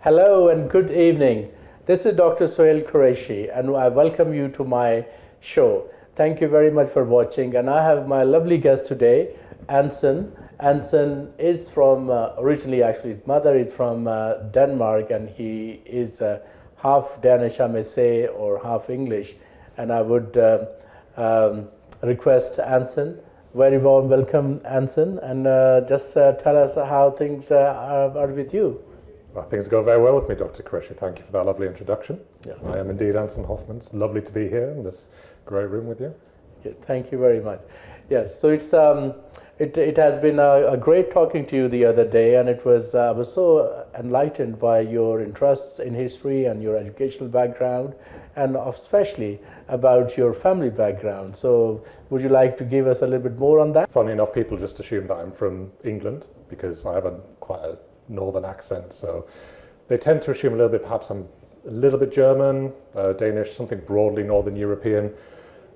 Hello and good evening. This is Dr. Sohail Qureshi and I welcome you to my show. Thank you very much for watching, and I have my lovely guest today, Anson. Anson is from, originally actually his mother is from Denmark, and he is half Danish, I may say, or half English. And I would request Anson, very warm welcome Anson, and just tell us how things are with you. Well, things go very well with me, Dr. Qureshi. Thank you for that lovely introduction. Yeah. I am indeed Anson Hoffman. It's lovely to be here in this great room with you. Yeah, thank you very much. Yes, so it has been a great talking to you the other day, and it was I was so enlightened by your interest in history and your educational background, and especially about your family background. So would you like to give us a little bit more on that? Funny enough, people just assume that I'm from England because I have quite a northern accent, so they tend to assume a little bit, perhaps I'm a little bit German, Danish, something broadly Northern European.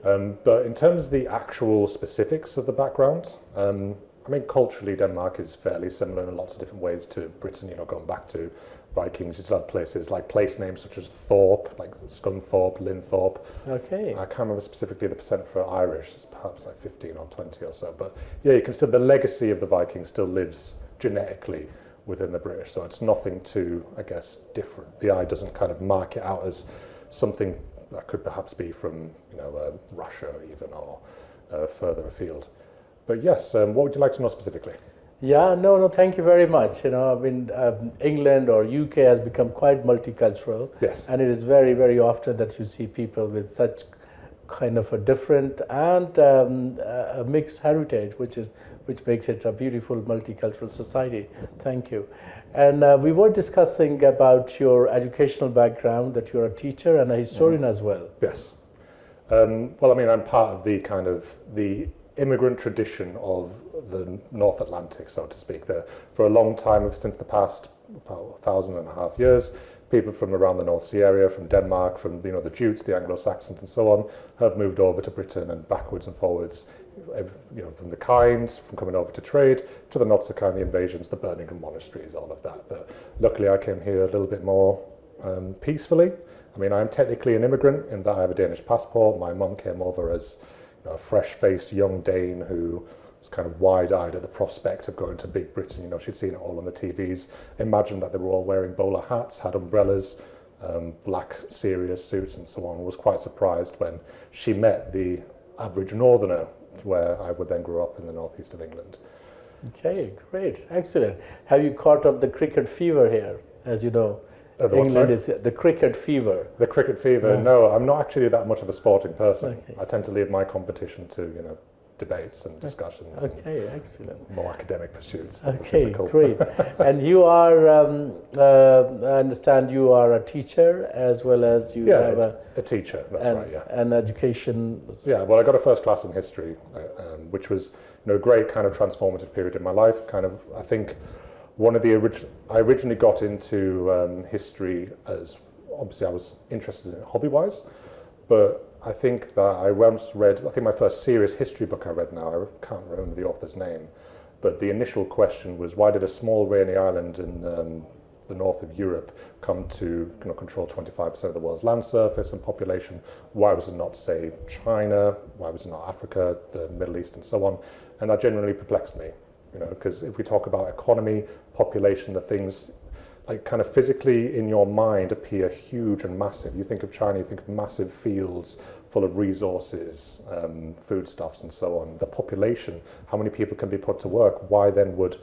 But in terms of the actual specifics of the background, I mean, culturally Denmark is fairly similar in lots of different ways to Britain. You know, going back to Vikings, you still have places like place names such as Thorpe, like Scunthorpe, Linthorpe. Okay. I can't remember specifically the percent for Irish, it's perhaps like 15 or 20 or so. But yeah, you can still, the legacy of the Vikings still lives genetically within the British, so it's nothing too, I guess, different. The eye doesn't kind of mark it out as something that could perhaps be from, you know, Russia even, or further afield. But yes, what would you like to know specifically? Yeah, no, thank you very much. You know, I mean, England or UK has become quite multicultural. Yes. And it is very, very often that you see people with such kind of a different and a mixed heritage, which makes it a beautiful multicultural society. Thank you. And we were discussing about your educational background, that you're a teacher and a historian as well. Yes. Well, I mean, I'm part of the kind of the immigrant tradition of the North Atlantic, so to speak. For a long time, since the past about 1,500 years, people from around the North Sea area, from Denmark, from the Jutes, the Anglo-Saxons, and so on, have moved over to Britain, and backwards and forwards. From the kind, from coming over to trade, to the not so kind, the invasions, the burning of monasteries, all of that. But luckily, I came here a little bit more peacefully. I mean, I am technically an immigrant in that I have a Danish passport. My mum came over as a fresh-faced young Dane who was kind of wide-eyed at the prospect of going to Big Britain. You know, she'd seen it all on the TVs. Imagined that they were all wearing bowler hats, had umbrellas, black serious suits, and so on. Was quite surprised when she met the average northerner, where I would then grow up in the northeast of England. Okay, great, excellent. Have you caught up the cricket fever here? As you know, England is the cricket fever. The cricket fever. Yeah. No, I'm not actually that much of a sporting person. Okay. I tend to leave my competition to debates and discussions. Okay, excellent. More academic pursuits. Okay, great. And you are, I understand you are a teacher as well as you have a teacher. That's right. Yeah. And education. Yeah. Well, I got a first class in history, which was a great kind of transformative period in my life. Kind of, I think, I originally got into history as, obviously I was interested in it hobby-wise, but I think that I once read, I think my first serious history book I read now, I can't remember the author's name, but the initial question was, why did a small rainy island in the north of Europe come to control 25% of the world's land surface and population? Why was it not, say, China? Why was it not Africa, the Middle East, and so on? And that genuinely perplexed me, because if we talk about economy, population, the things like kind of physically in your mind appear huge and massive. You think of China, you think of massive fields full of resources, foodstuffs and so on. The population, how many people can be put to work? Why then would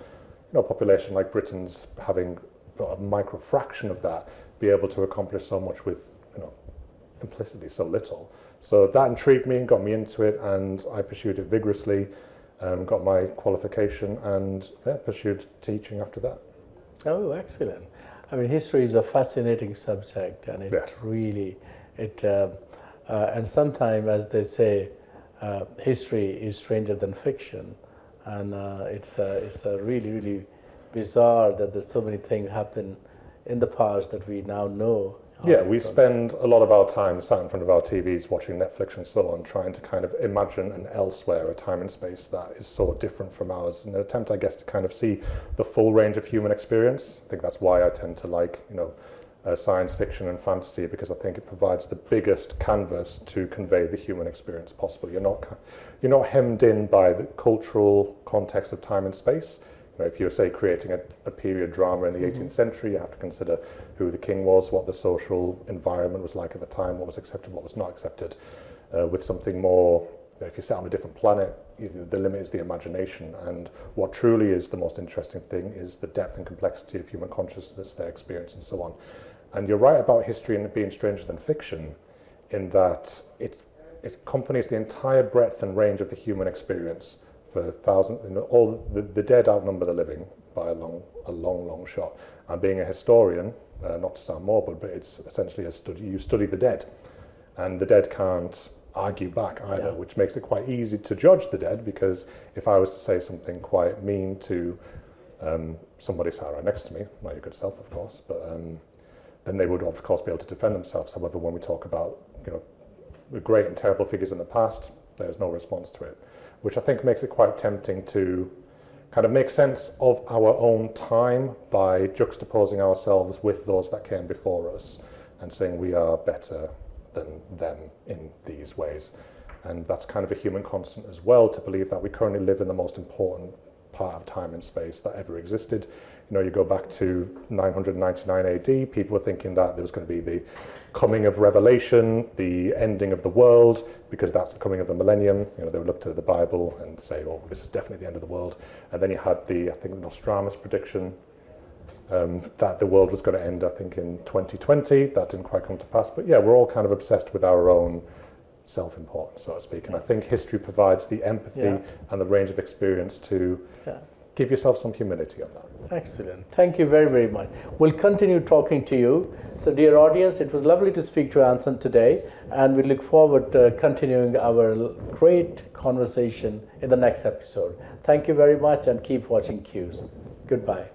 a population like Britain's having a micro fraction of that be able to accomplish so much with implicitly so little? So that intrigued me and got me into it, and I pursued it vigorously, got my qualification, and pursued teaching after that. Oh, excellent. I mean, history is a fascinating subject, and and sometimes, as they say, history is stranger than fiction, and it's really, really bizarre that there's so many things happen in the past that we now know Yeah, we spend a lot of our time sat in front of our TVs watching Netflix and so on, trying to kind of imagine an elsewhere, a time and space that is so different from ours, in an attempt, I guess, to kind of see the full range of human experience. I think that's why I tend to like, science fiction and fantasy, because I think it provides the biggest canvas to convey the human experience possible. You're not hemmed in by the cultural context of time and space. If you're, say, creating a period drama in the 18th century, you have to consider who the king was, what the social environment was like at the time, what was accepted, what was not accepted. With something more, if you set on a different planet, the limit is the imagination. And what truly is the most interesting thing is the depth and complexity of human consciousness, their experience, and so on. And you're right about history and it being stranger than fiction, in that it accompanies the entire breadth and range of the human experience. For thousands, all the dead outnumber the living by a long shot. And being a historian, not to sound morbid, but it's essentially you study the dead, and the dead can't argue back either, which makes it quite easy to judge the dead, because if I was to say something quite mean to somebody sat right next to me, not your good self, of course, but then they would of course be able to defend themselves. However, when we talk about the great and terrible figures in the past, there's no response to it, which I think makes it quite tempting to kind of make sense of our own time by juxtaposing ourselves with those that came before us and saying we are better than them in these ways. And that's kind of a human constant as well, to believe that we currently live in the most important part of time and space that ever existed. You go back to 999 AD, people were thinking that there was going to be the coming of Revelation, the ending of the world, because that's the coming of the millennium. They would look to the Bible and say, oh, this is definitely the end of the world. And then you had I think Nostradamus prediction that the world was going to end, I think, in 2020. That didn't quite come to pass. But yeah, we're all kind of obsessed with our own self-importance, so to speak. And I think history provides the empathy and the range of experience to give yourself some humility on that. Excellent. Thank you very, very much. We'll continue talking to you. So, dear audience, it was lovely to speak to Anson today, and we look forward to continuing our great conversation in the next episode. Thank you very much, and keep watching Quews. Goodbye.